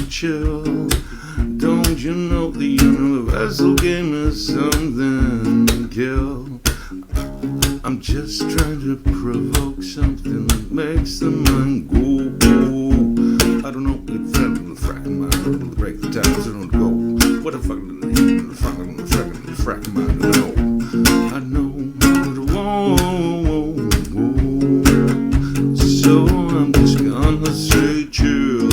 Chill. Don't you know the universal game is something to kill? I'm just trying to provoke something that makes the mind go. I don't know, it's in the fracking mind, break the times, I don't go. What the fuck did I eat in the fracking mind? I know it won't. So I'm just gonna say chill.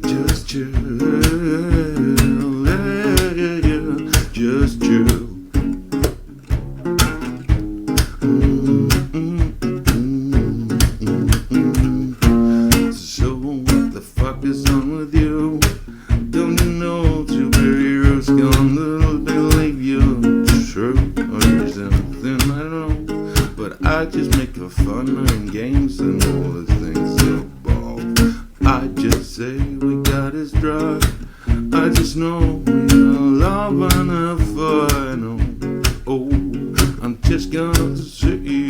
Just chill, yeah, just chill. So what the fuck is on with you? Don't you know superheroes gonna believe you? True, or is something I don't know. But I just make for fun and games and all the things involved. I just say we got his drug. I just know we're love enough for I know. Oh, I'm just gonna say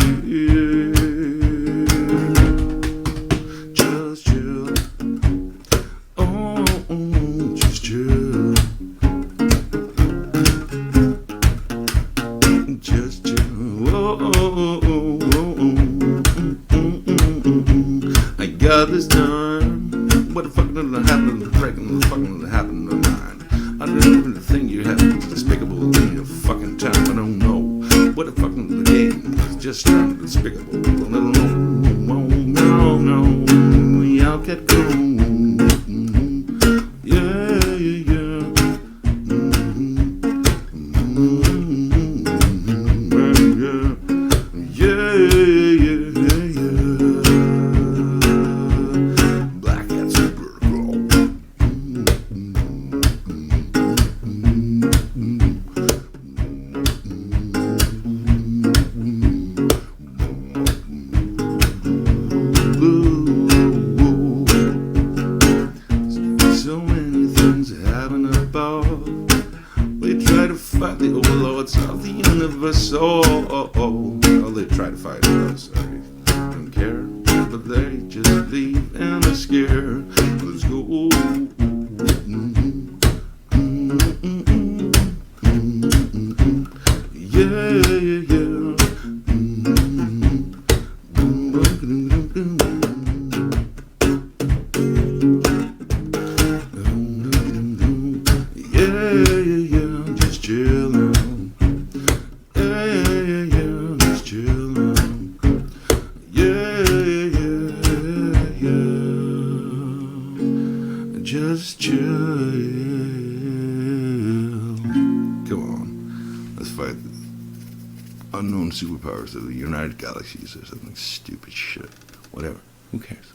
just chill. Oh, just chill. Just chill. I got this time. What the fuck did happen to the fucking happen to mine? I don't even think you have despicable in your fucking time. I don't know. What the fucking the game is just despicable. No, we all get cool. We try to fight the overlords of the universe. Oh, they try to fight us. I don't care, but they just leave and are scared. Let's go. Yeah. Yeah, just chillin'. Yeah, just chillin'. Yeah, just chill. Come on, let's fight the unknown superpowers of the United Galaxies or something stupid shit. Whatever, who cares?